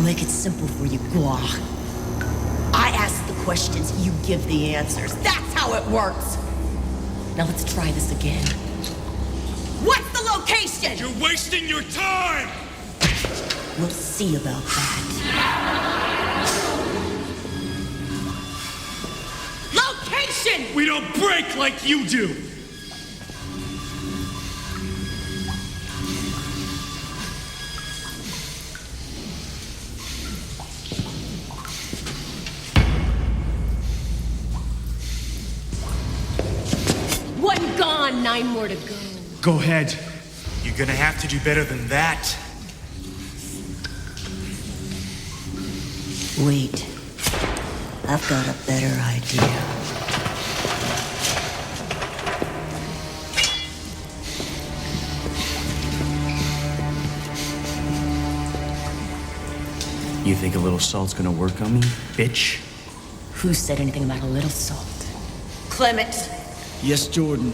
make it simple for you, Gua. I ask the questions, you give the answers. That's how it works! Now let's try this again. What's the location? You're wasting your time! We'll see about that. Location! We don't break like you do! One gone, 9 more to go. Go ahead. You're gonna have to do better than that. Wait. I've got a better idea. You think a little salt's gonna work on me, bitch? Who said anything about a little salt? Clement! Yes, Jordan.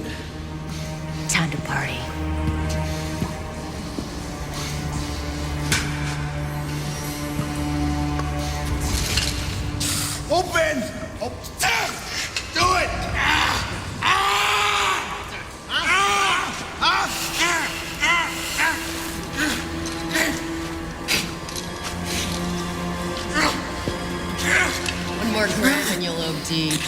Time to party. Open! Oh, do it! One more grab and you'll OD.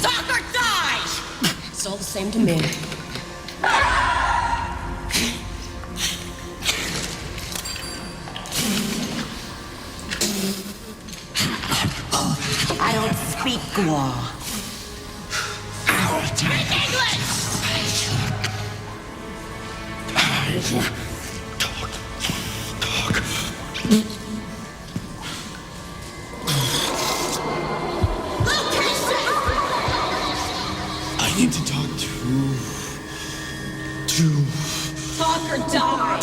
Talk or die! It's all the same to me. I don't speak Gua. Speak English! Talk. Location! I need to talk to... Talk or die!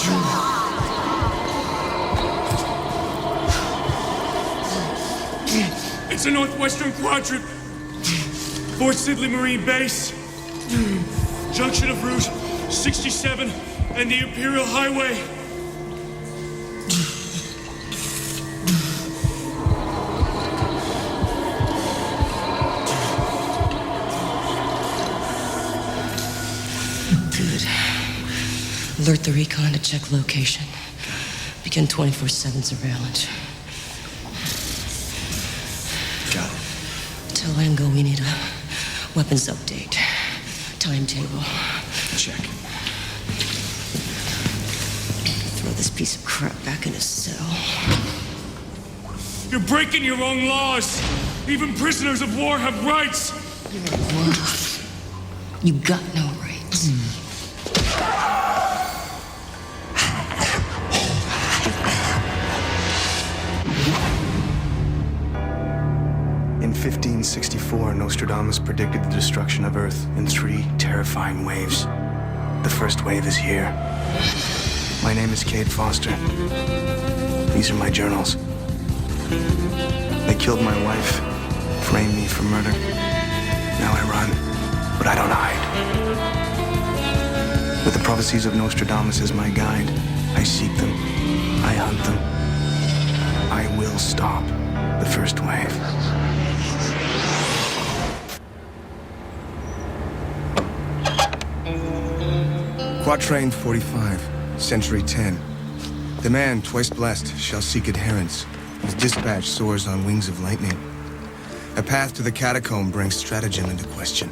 It's a northwestern quadrant. Fort Sidley Marine Base. Junction of Route 67 and the Imperial Highway. Good. Alert the recon to check location. Begin 24/7 surveillance. Got it. Tell Ango we need a weapons update. Timetable. Check. Throw this piece of crap back in his cell. You're breaking your own laws. Even prisoners of war have rights. You're a wolf. You got no rights. In 1564, Nostradamus predicted the destruction of Earth in 3 terrifying waves. The first wave is here. My name is Cade Foster. These are my journals. They killed my wife, framed me for murder. Now I run, but I don't hide. With the prophecies of Nostradamus as my guide, I seek them, I hunt them. I will stop the first wave. Quatrain 45, Century 10. The man, twice blessed, shall seek adherents. His dispatch soars on wings of lightning. A path to the catacomb brings stratagem into question.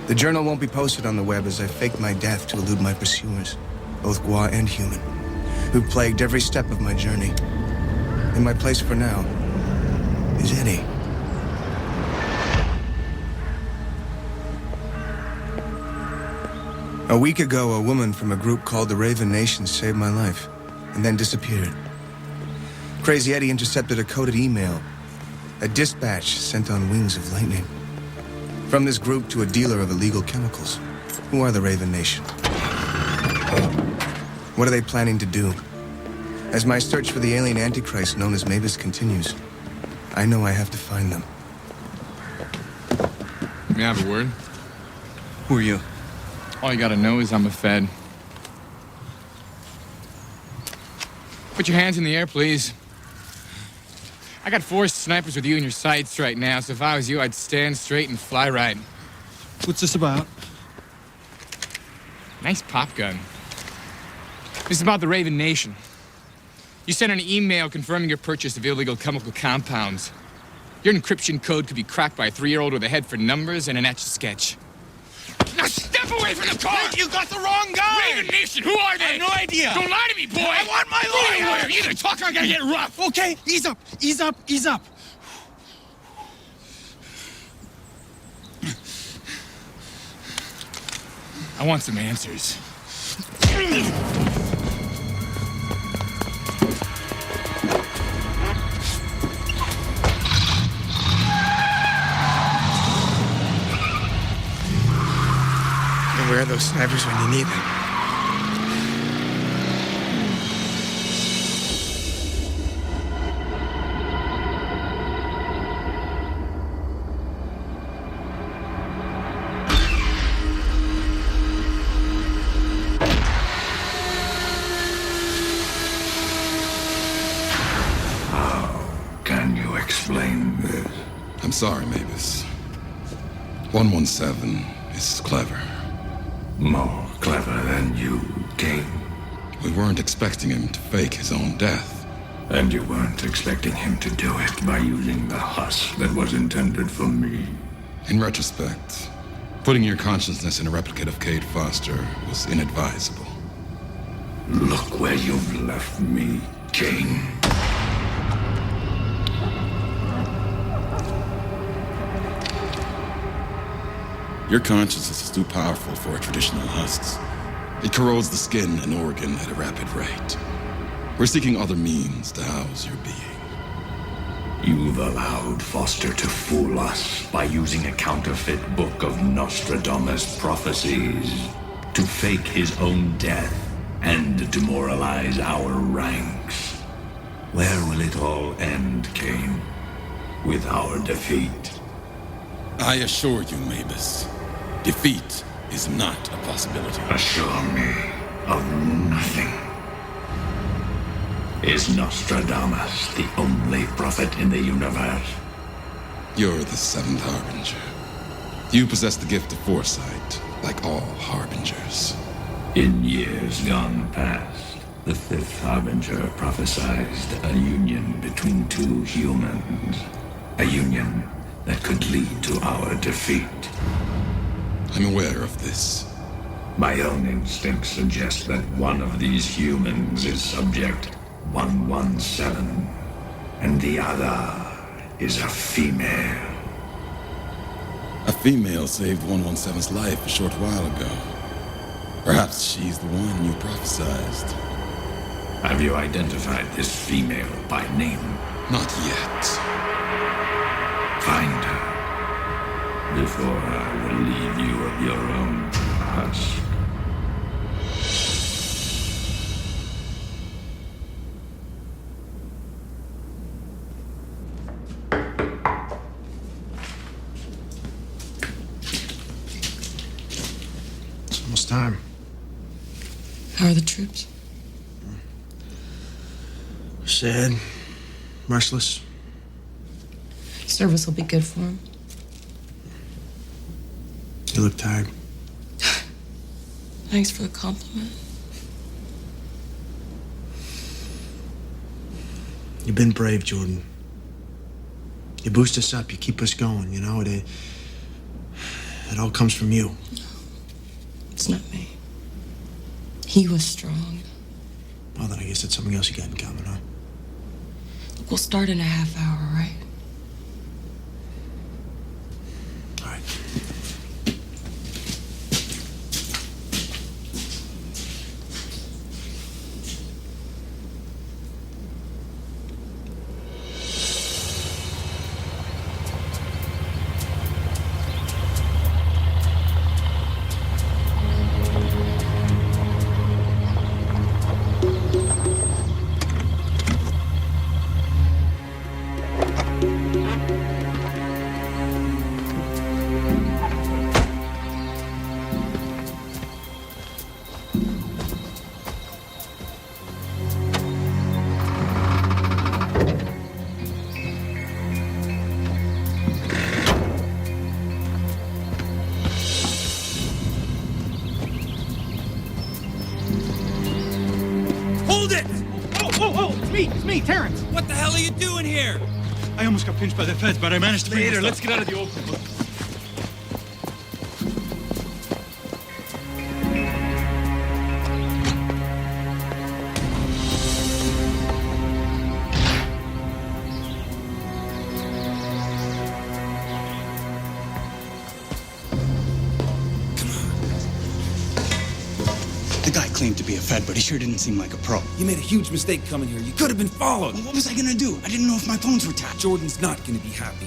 The journal won't be posted on the web as I faked my death to elude my pursuers, both Gua and human, who plagued every step of my journey. And my place for now is Eddie. A week ago, a woman from a group called the Raven Nation saved my life, and then disappeared. Crazy Eddie intercepted a coded email, a dispatch sent on wings of lightning. From this group to a dealer of illegal chemicals. Who are the Raven Nation? What are they planning to do? As my search for the alien Antichrist known as Mavis continues, I know I have to find them. May I have a word? Who are you? All you gotta know is I'm a Fed. Put your hands in the air, please. I got 4 snipers with you in your sights right now, so if I was you, I'd stand straight and fly right. What's this about? Nice pop gun. This is about the Raven Nation. You sent an email confirming your purchase of illegal chemical compounds. Your encryption code could be cracked by a 3-year-old with a head for numbers and an etch-a-sketch. Now step away from the car! Hey, you got the wrong guy! Raven Nation, who are they? I have no idea! Don't lie to me, boy! I want my lawyer! You either talk or I'm gonna get rough! Okay, ease up, ease up, ease up. I want some answers. Where are those snipers when you need them? Can you explain this? I'm sorry, Mavis. 117 is clever. More clever than you, King. We weren't expecting him to fake his own death. And you weren't expecting him to do it by using the husk that was intended for me. In retrospect, putting your consciousness in a replicate of Cade Foster was inadvisable. Look where you've left me, King. Your consciousness is too powerful for a traditional husk. It corrodes the skin and organ at a rapid rate. We're seeking other means to house your being. You've allowed Foster to fool us by using a counterfeit book of Nostradamus' prophecies to fake his own death and demoralize our ranks. Where will it all end, Kane? With our defeat? I assure you, Mavis, defeat is not a possibility. Assure me of nothing. Is Nostradamus the only prophet in the universe? You're the 7th Harbinger. You possess the gift of foresight, like all Harbingers. In years gone past, the 5th Harbinger prophesied a union between 2 humans. A union that could lead to our defeat. I'm aware of this. My own instincts suggest that one of these humans is Subject 117, and the other is a female. A female saved 117's life a short while ago. Perhaps she's the one you prophesized. Have you identified this female by name? Not yet. Find her before I relieve you of your own husk. It's almost time. How are the troops? Sad, restless. Service will be good for him. You look tired. Thanks for the compliment. You've been brave, Jordan. You boost us up, you keep us going, you know? It all comes from you. It's not me. He was strong. Well, then I guess that's something else you got in common, huh? We'll start in a half hour, right? All right. Hey, Terrence! What the hell are you doing here? I almost got pinched by the feds, but I managed to... Later, let's get out of the open. The guy claimed to be a Fed, but he sure didn't seem like a pro. You made a huge mistake coming here. You could have been followed. Well, what was I gonna do? I didn't know if my phones were tapped. Jordan's not gonna be happy.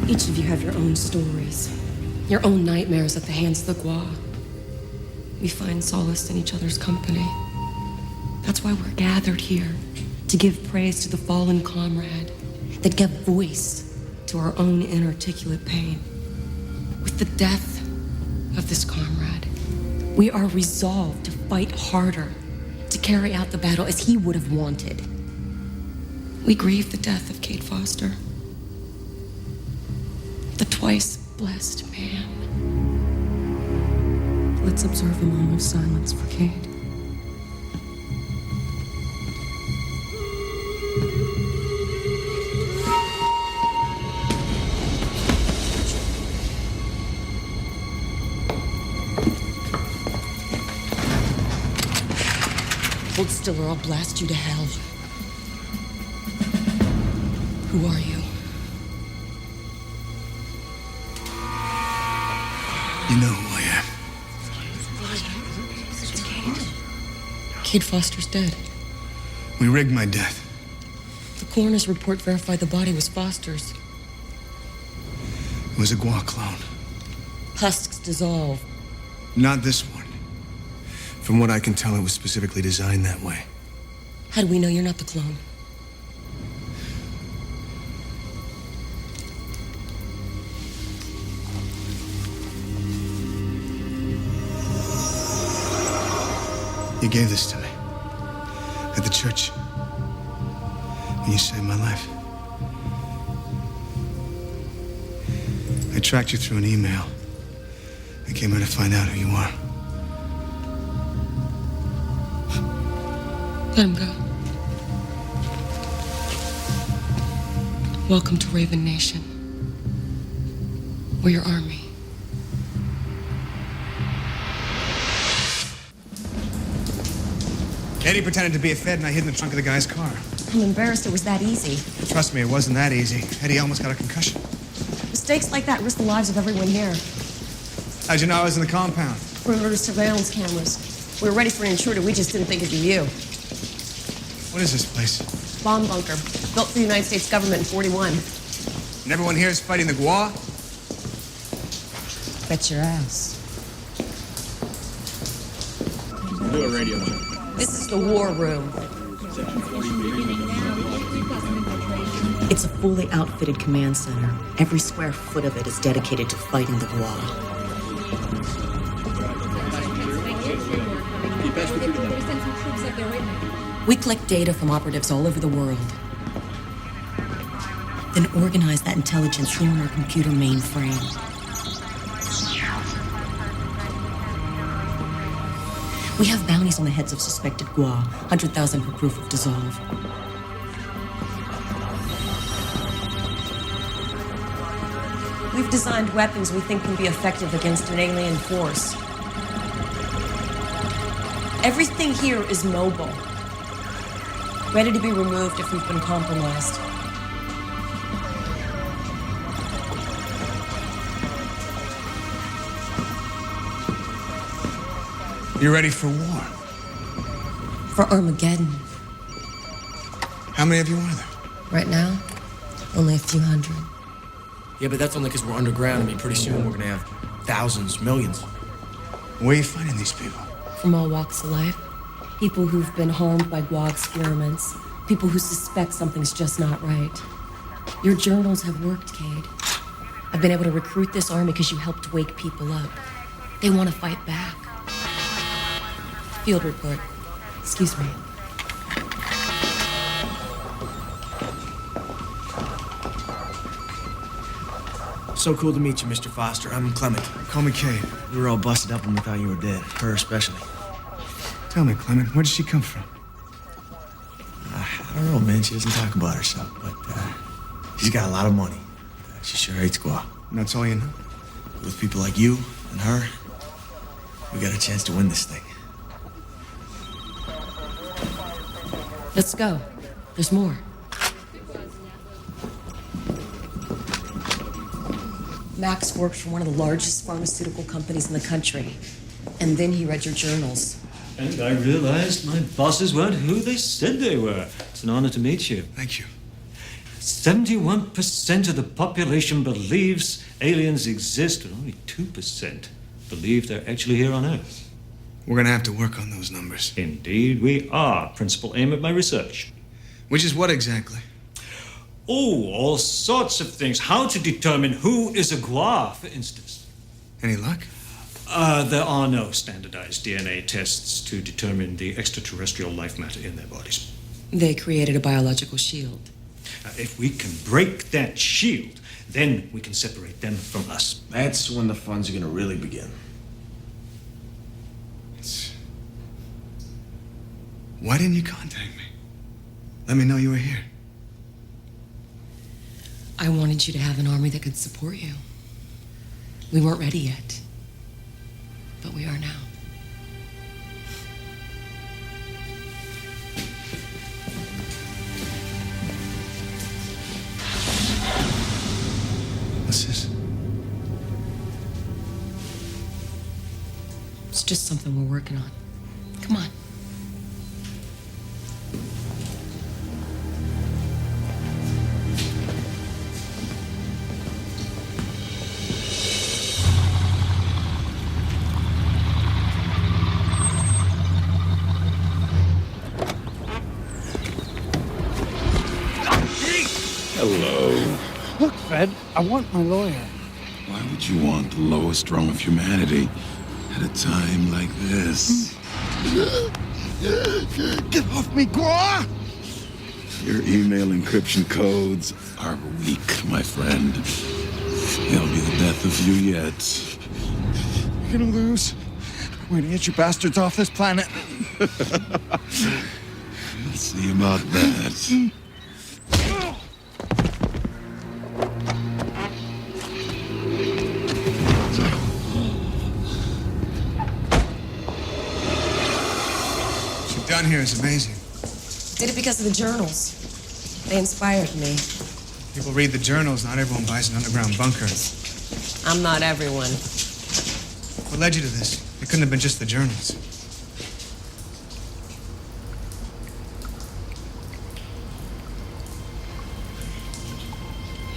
Each of you have your own stories, your own nightmares at the hands of the Gua. We find solace in each other's company. That's why we're gathered here, to give praise to the fallen comrade, that give voice to our own inarticulate pain. With the death of this comrade, we are resolved to fight harder, to carry out the battle as he would have wanted. We grieve the death of Kate Foster, the twice blessed man. Let's observe a moment of silence for Kate. Hold still or I'll blast you to hell. Who are you? You know who I am. Kate Foster's dead. We rigged my death. The coroner's report verified the body was Foster's. It was a Gua clone. Husks dissolve. Not this one. From what I can tell, it was specifically designed that way. How do we know you're not the clone? You gave this to me. At the church. And you saved my life. I tracked you through an email. I came here to find out who you are. Let him go. Welcome to Raven Nation. We're your army. Eddie pretended to be a Fed and I hid in the trunk of the guy's car. I'm embarrassed it was that easy. Trust me, it wasn't that easy. Eddie almost got a concussion. Mistakes like that risk the lives of everyone here. How'd you know I was in the compound? Perimeter surveillance cameras. We were ready for an intruder, we just didn't think it'd be you. What is this place? Bomb bunker. Built for the United States government in 41. And everyone here is fighting the Gua? Bet your ass. Do a radio check. This is the war room. It's a fully outfitted command center. Every square foot of it is dedicated to fighting the Gua. We collect data from operatives all over the world. Then organize that intelligence here in our computer mainframe. We have bounties on the heads of suspected Gua, 100,000 for proof of dissolve. We've designed weapons we think can be effective against an alien force. Everything here is mobile, ready to be removed if we've been compromised. You ready for war? For Armageddon. How many of you are there? Right now, only a few hundred. Yeah, but that's only because we're underground. I mean, pretty soon we're gonna have thousands, millions. Where are you finding these people? From all walks of life. People who've been harmed by Gua experiments. People who suspect something's just not right. Your journals have worked, Cade. I've been able to recruit this army because you helped wake people up. They want to fight back. Field report. Excuse me. So cool to meet you, Mr. Foster. I'm Clement. Call me Cade. We were all busted up when we thought you were dead. Her especially. Tell me, Clement, where did she come from? I don't know, man. She doesn't talk about herself, but she's got a lot of money. She sure hates Gua. And that's all you know? With people like you and her, we got a chance to win this thing. Let's go. There's more. Max worked for one of the largest pharmaceutical companies in the country. And then he read your journals. And I realized my bosses weren't who they said they were. It's an honor to meet you. Thank you. 71% of the population believes aliens exist, and only 2% believe they're actually here on Earth. We're gonna have to work on those numbers. Indeed, we are. Principal aim of my research. Which is what exactly? Oh, all sorts of things. How to determine who is a Gua, for instance. Any luck? There are no standardized DNA tests to determine the extraterrestrial life matter in their bodies. They created a biological shield. If we can break that shield, then we can separate them from us. That's when the fun's gonna really begin. Why didn't you contact me? Let me know you were here. I wanted you to have an army that could support you. We weren't ready yet, but we are now. What's this? It's just something we're working on. Come on. Hello. Look, Fred, I want my lawyer. Why would you want the lowest rung of humanity at a time like this? Get off me, Gua! Your email encryption codes are weak, my friend. They'll be the death of you yet. You're gonna lose. We're gonna get you bastards off this planet. We'll see about that. What you've done here is amazing. Did it because of the journals. They inspired me. People read the journals, not everyone buys an underground bunker. I'm not everyone. What led you to this? It couldn't have been just the journals.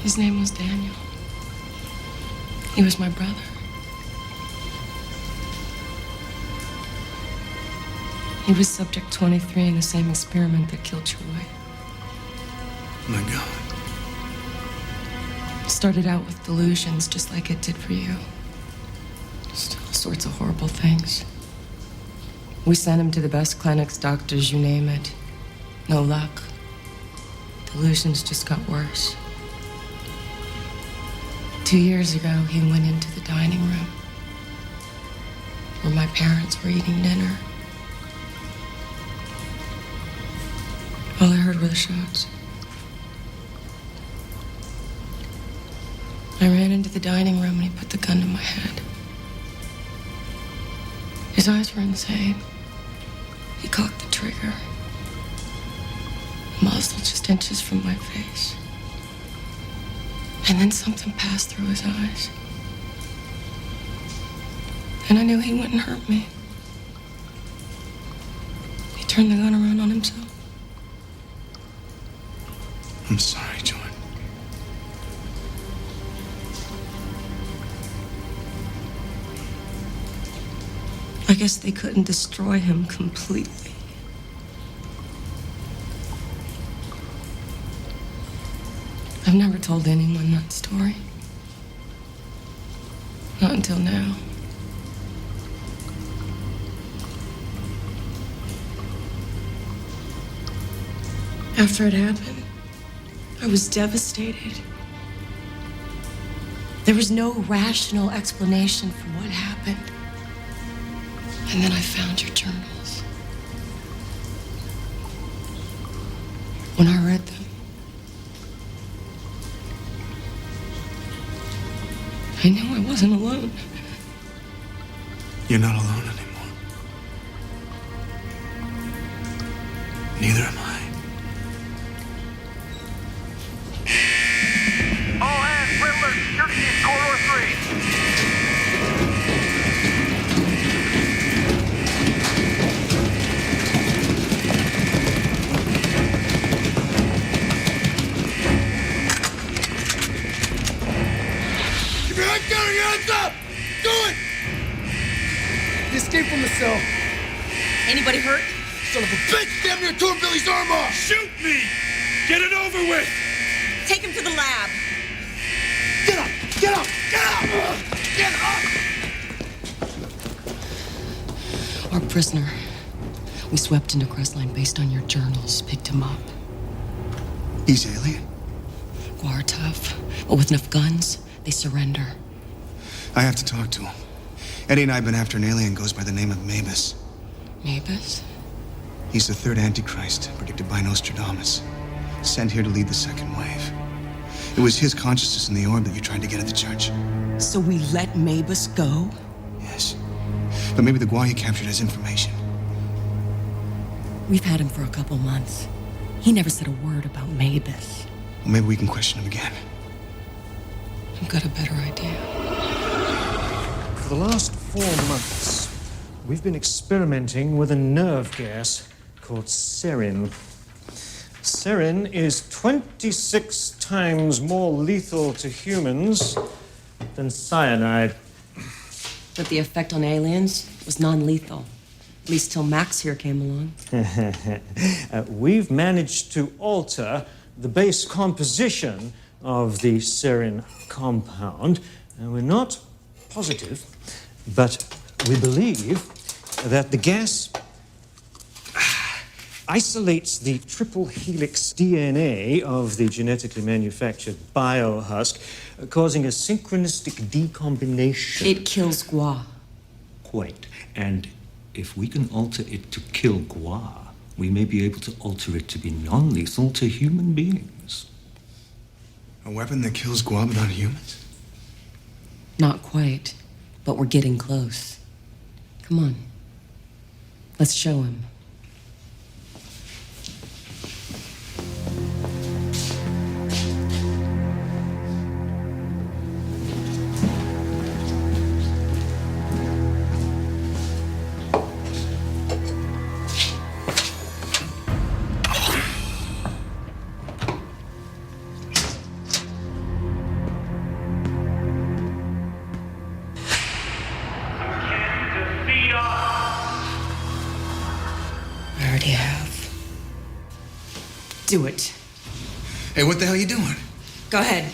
His name was Daniel. He was my brother. He was subject 23 in the same experiment that killed Troy. Oh my God. Started out with delusions, just like it did for you. Just all sorts of horrible things. We sent him to the best clinics, doctors, you name it. No luck. Delusions just got worse. 2 years ago, he went into the dining room where my parents were eating dinner. All I heard were the shots. I ran into the dining room and he put the gun to my head. His eyes were insane. He cocked the trigger. The muzzle just inches from my face. And then something passed through his eyes. And I knew he wouldn't hurt me. He turned the gun around on himself. I'm sorry, Jordan. I guess they couldn't destroy him completely. I've never told anyone that story. Not until now. After it happened, I was devastated. There was no rational explanation for what happened. And then I found your journals. When I read them, I knew I wasn't alone. You're not alone anymore. Neither am I. All hands, Riddler, shooting in corridor 3. Keep your head down and your hands up! Do it! He escaped from the cell. Anybody hurt? Son of a bitch! Damn near tore Billy's arm off! Shoot me! Get it over with! Take him to the lab. Get up! Get up! Get up! Get up! Our prisoner. We swept into Crestline based on your journals, picked him up. He's alien? Guar tough, but with enough guns, they surrender. I have to talk to him. Eddie and I have been after an alien goes by the name of Mavis. Mavis? He's the third Antichrist, predicted by Nostradamus. Sent here to lead the second wave. It was his consciousness in the orb that you tried to get at the church. So we let Mavis go? Yes. But maybe the Guar you captured has information. We've had him for a couple months. He never said a word about Mavis. Well, maybe we can question him again. I've got a better idea. For the last 4 months, we've been experimenting with a nerve gas called sarin. Sarin is 26 times more lethal to humans than cyanide. But the effect on aliens was non-lethal. At least till Max here came along. We've managed to alter the base composition of the sarin compound. And we're not positive, but we believe that the gas isolates the triple helix DNA of the genetically manufactured biohusk, causing a synchronistic decombination. It kills Guar. Quite. And if we can alter it to kill Guar, we may be able to alter it to be non-lethal to human beings. A weapon that kills Guar but not humans? Not quite, but we're getting close. Come on. Let's show him. I already have. Do it. Hey, what the hell are you doing? Go ahead.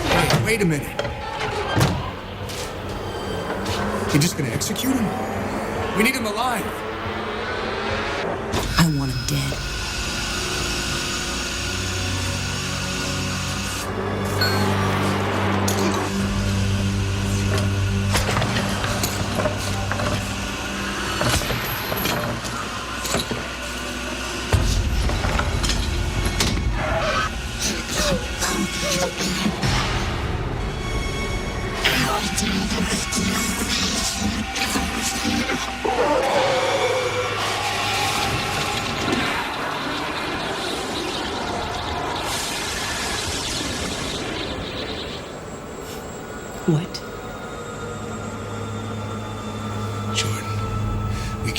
Hey, wait a minute. You're just gonna execute him? We need him alive. I want him dead.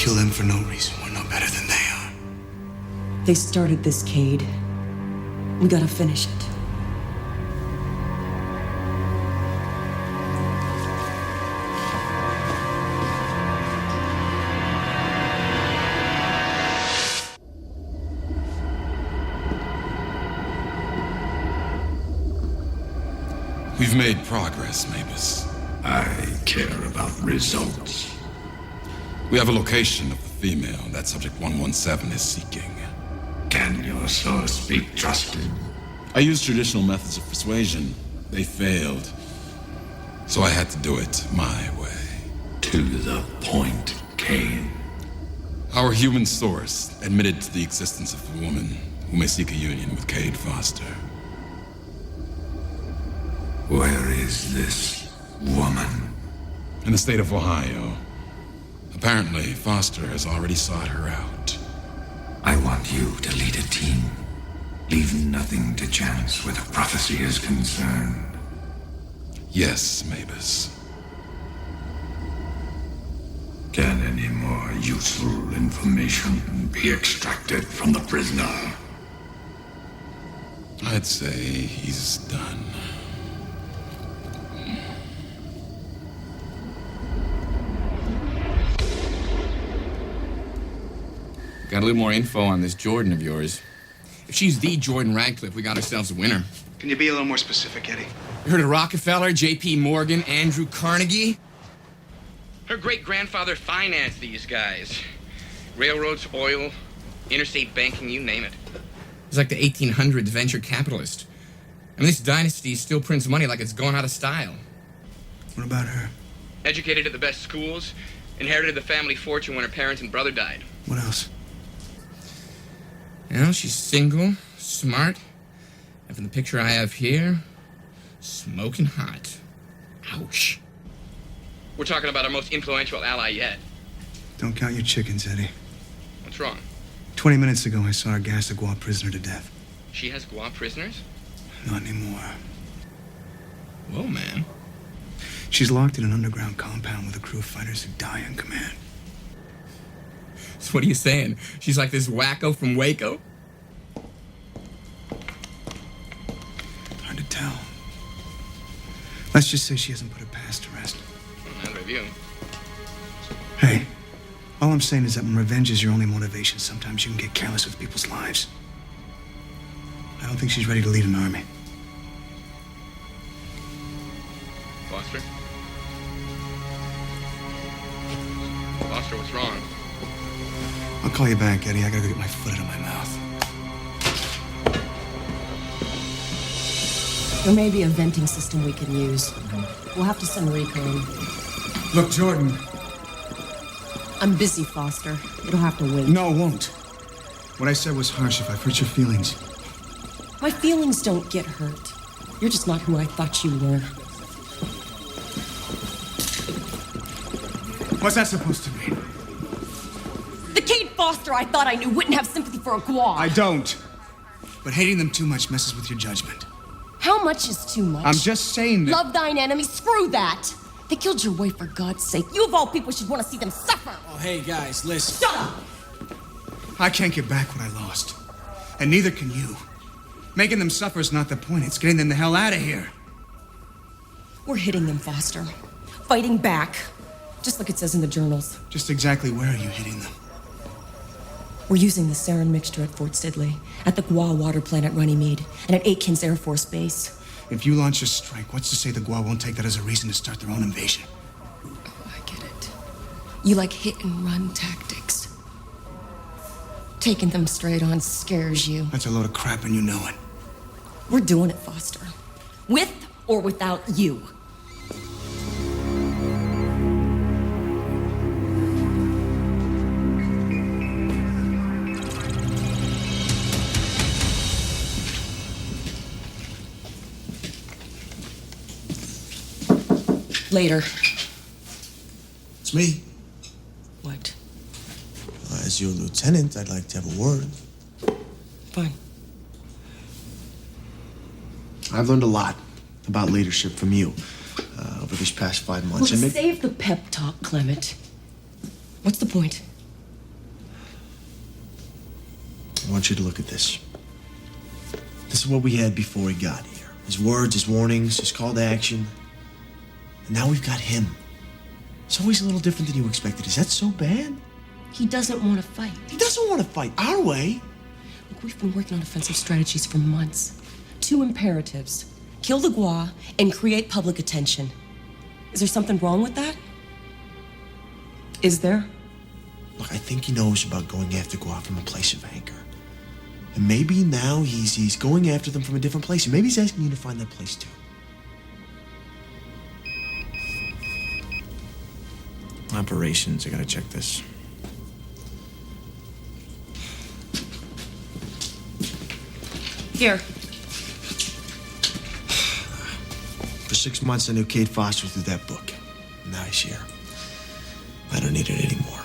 Kill them for no reason. We're no better than they are. They started this, Cade. We gotta finish it. We've made progress, Mavis. I care about results. We have a location of the female that Subject 117 is seeking. Can your source be trusted? I used traditional methods of persuasion. They failed. So I had to do it my way. To the point, Kane. Our human source admitted to the existence of a woman who may seek a union with Cade Foster. Where is this woman? In the state of Ohio. Apparently, Foster has already sought her out. I want you to lead a team. Leave nothing to chance where the prophecy is concerned. Yes, Mavis. Can any more useful information be extracted from the prisoner? I'd say he's done. Got a little more info on this Jordan of yours. If she's the Jordan Radcliff, we got ourselves a winner. Can you be a little more specific, Eddie? You heard of Rockefeller, J.P. Morgan, Andrew Carnegie? Her great-grandfather financed these guys. Railroads, oil, interstate banking, you name it. It's like the 1800s venture capitalist. And this dynasty still prints money like it's gone out of style. What about her? Educated at the best schools, inherited the family fortune when her parents and brother died. What else? Well, she's single, smart, and from the picture I have here, smoking hot. Ouch. We're talking about our most influential ally yet. Don't count your chickens, Eddie. What's wrong? 20 minutes ago, I saw her gas a Gua prisoner to death. She has Gua prisoners? Not anymore. Whoa, man. She's locked in an underground compound with a crew of fighters who die on command. So what are you saying? She's like this wacko from Waco? Hard to tell. Let's just say she hasn't put her past to rest. Not review. Hey, all I'm saying is that when revenge is your only motivation, sometimes you can get careless with people's lives. I don't think she's ready to lead an army. Foster? Foster, what's wrong? I'll call you back, Eddie. I gotta go get my foot out of my mouth. There may be a venting system we can use. We'll have to send recon. Look, Jordan. I'm busy, Foster. It'll have to wait. No, it won't. What I said was harsh if I've hurt your feelings. My feelings don't get hurt. You're just not who I thought you were. What's that supposed to mean? The Cade Foster I thought I knew wouldn't have sympathy for a Gua. I don't. But hating them too much messes with your judgment. How much is too much? I'm just saying that... Love thine enemy. Screw that. They killed your wife for God's sake. You of all people should want to see them suffer. Oh, hey, guys, listen. Shut up! I can't get back what I lost. And neither can you. Making them suffer is not the point. It's getting them the hell out of here. We're hitting them, Foster. Fighting back. Just like it says in the journals. Just exactly where are you hitting them? We're using the sarin mixture at Fort Sidley, at the Gua water plant at Runnymede, and at Aitkins Air Force Base. If you launch a strike, what's to say the Gua won't take that as a reason to start their own invasion? Oh, I get it. You like hit-and-run tactics. Taking them straight on scares you. That's a load of crap and you know it. We're doing it, Foster. With or without you. Later. It's me. What? As your lieutenant, I'd like to have a word. Fine. I've learned a lot about leadership from you over these past 5 months. Well, save the pep talk, Clement. What's the point? want you to look at this. This is what we had before he got here. His words, his warnings, his call to action. And now we've got him. It's always a little different than you expected. Is that so bad? He doesn't want to fight. He doesn't want to fight our way. Look, we've been working on offensive strategies for months. 2 imperatives. Kill the Gua and create public attention. Is there something wrong with that? Is there? Look, I think he knows about going after Gua from a place of anger. And maybe now he's going after them from a different place. And maybe he's asking you to find that place too. Operations, I gotta check this. Here. For 6 months, I knew Kate Foster through that book. Now he's here. I don't need it anymore.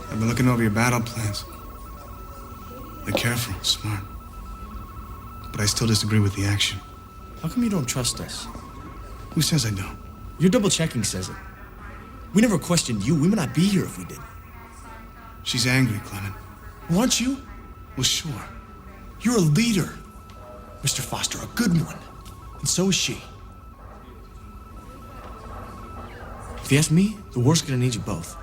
I've been looking over your battle plans. They're careful, smart. But I still disagree with the action. How come you don't trust us? Who says I don't? Your double-checking says it. We never questioned you. We might not be here if we did. She's angry, Clement. Aren't you? Well, sure. You're a leader, Mr. Foster, a good one. And so is she. If you ask me, the war's gonna need you both.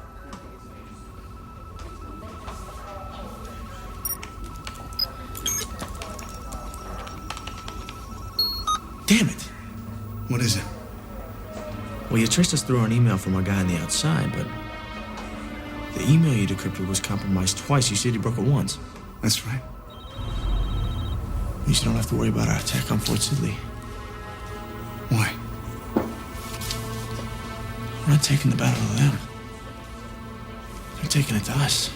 Damn it. What is it? Well, you traced us through an email from a guy on the outside, but the email you decrypted was compromised twice. You said you broke it once. That's right. Means you don't have to worry about our attack on Fort Sidley. Why? We're not taking the battle to them. They're taking it to us.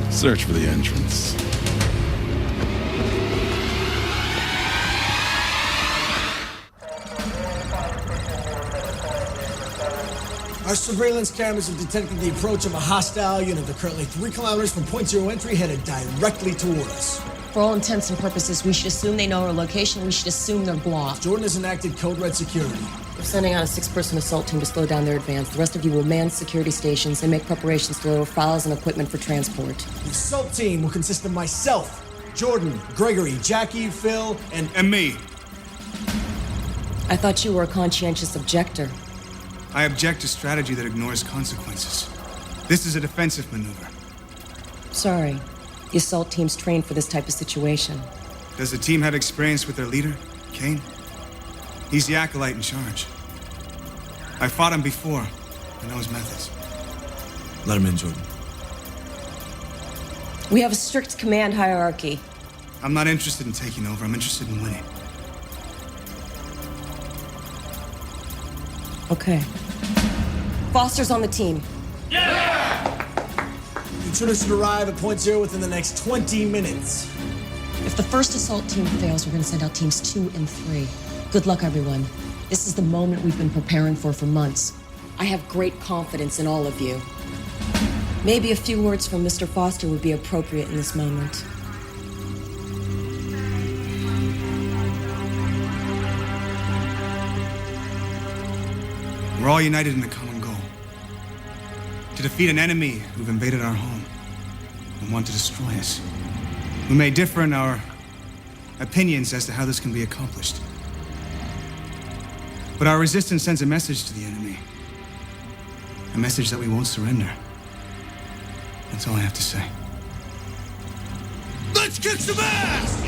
Search for the entrance. Our surveillance cameras have detected the approach of a hostile unit. They're currently 3 kilometers from Point Zero entry, headed directly toward us. For all intents and purposes, we should assume they know our location. We should assume they're Gua. Jordan has enacted Code Red security. We're sending out a 6-person assault team to slow down their advance. The rest of you will man security stations and make preparations to lower files and equipment for transport. The assault team will consist of myself, Jordan, Gregory, Jackie, Phil, and me. I thought you were a conscientious objector. I object to strategy that ignores consequences. This is a defensive maneuver. Sorry. The assault team's trained for this type of situation. Does the team have experience with their leader, Kane? He's the acolyte in charge. I fought him before. I know his methods. Let him in, Jordan. We have a strict command hierarchy. I'm not interested in taking over. I'm interested in winning. Okay. Foster's on the team. Intruders should arrive at Point Zero within the next 20 minutes. If the first assault team fails, we're going to send out teams 2 and 3. Good luck, everyone. This is the moment we've been preparing for months. I have great confidence in all of you. Maybe a few words from Mr. Foster would be appropriate in this moment. We're all united in a common goal. To defeat an enemy who've invaded our home and want to destroy us. We may differ in our opinions as to how this can be accomplished. But our resistance sends a message to the enemy. A message that we won't surrender. That's all I have to say. Let's kick some ass!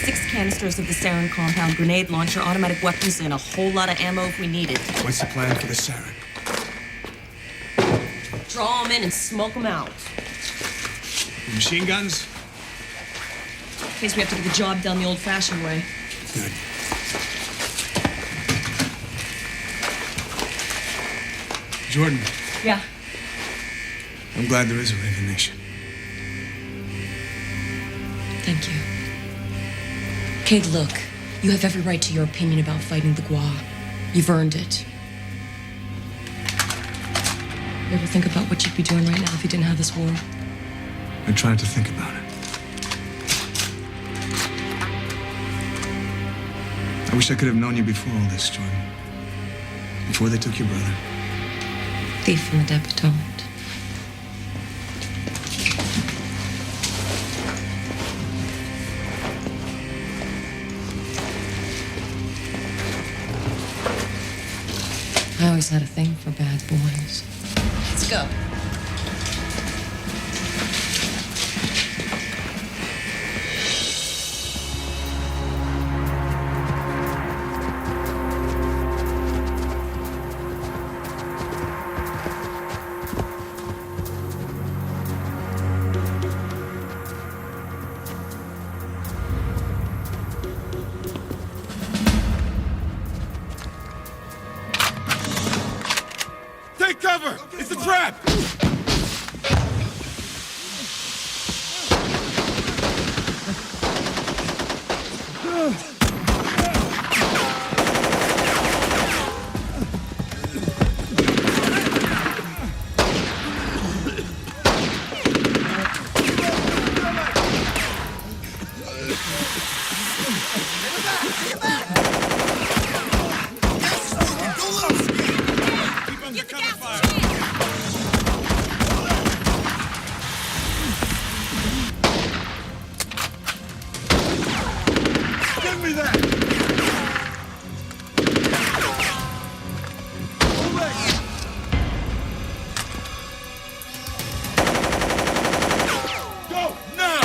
6 canisters of the sarin compound, grenade launcher, automatic weapons, and a whole lot of ammo if we need it. What's the plan for the sarin? draw them in and smoke them out. Machine guns? In case we have to get the job done the old-fashioned way. Good. Jordan, Yeah. I'm glad there is a Raven Nation. Thank you. Cade, look. You have every right to your opinion about fighting the Gua. You've earned it. You ever think about what you'd be doing right now if you didn't have this war? I tried to think about it. I wish I could have known you before all this, Jordan. Before they took your brother. Thief in the debutante. I always had a thing for bad boys. Let's go. Take cover! It's a trap! Give me that! Go now!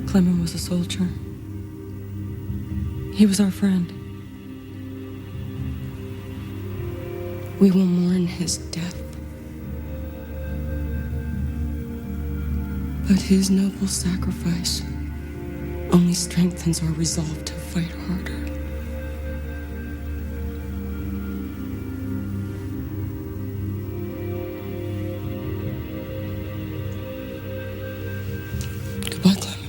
Clement was a soldier. He was our friend. We will mourn his death. But his noble sacrifice only strengthens our resolve to fight harder. Goodbye, Clement.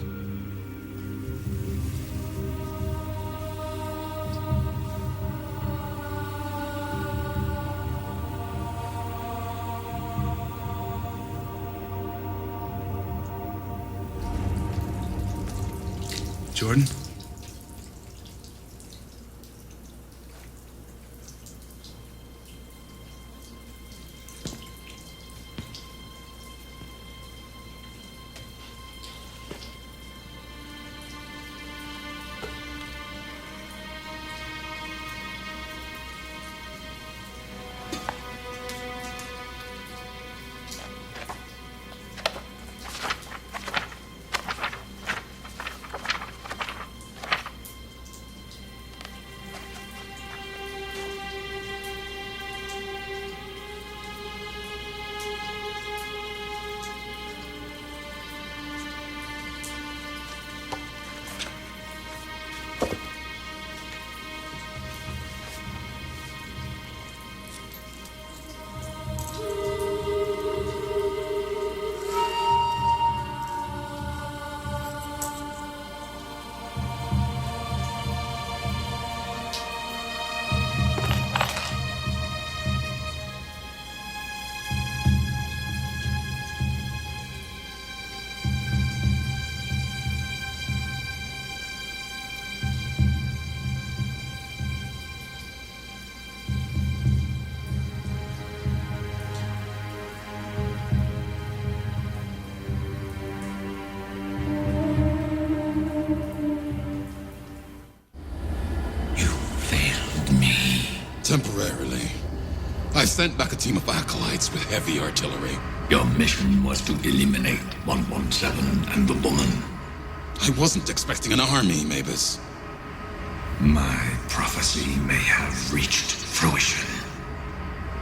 Jordan? sent back a team of acolytes with heavy artillery. Your mission was to eliminate 117 and the woman. I wasn't expecting an army, Mavis. My prophecy may have reached fruition.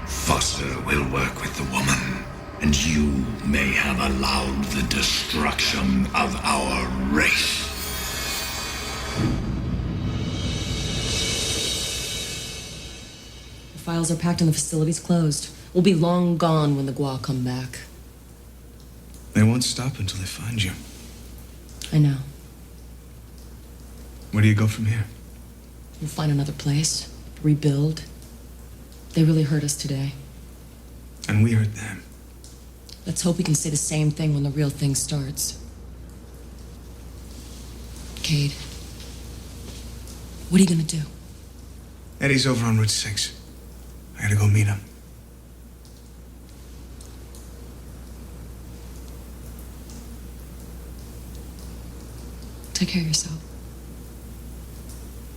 Foster will work with the woman, and you may have allowed the destruction of our race. The files are packed and the facility's closed. We'll be long gone when the Gua come back. They won't stop until they find you. I know. Where do you go from here? We'll find another place. Rebuild. They really hurt us today. And we hurt them. Let's hope we can say the same thing when the real thing starts. Cade. What are you gonna do? Eddie's over on Route 6. I gotta go meet him. Take care of yourself.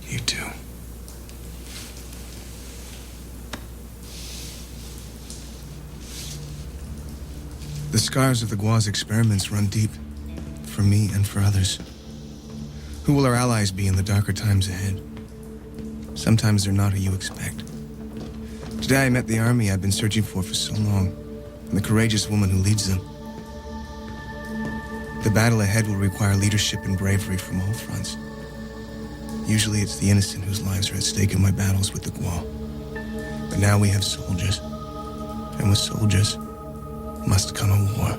You too. The scars of the Gua's experiments run deep, for me and for others. Who will our allies be in the darker times ahead? Sometimes they're not who you expect. Today I met the army I've been searching for so long, and the courageous woman who leads them. The battle ahead will require leadership and bravery from all fronts. Usually it's the innocent whose lives are at stake in my battles with the Gua. But now we have soldiers, and with soldiers must come a war.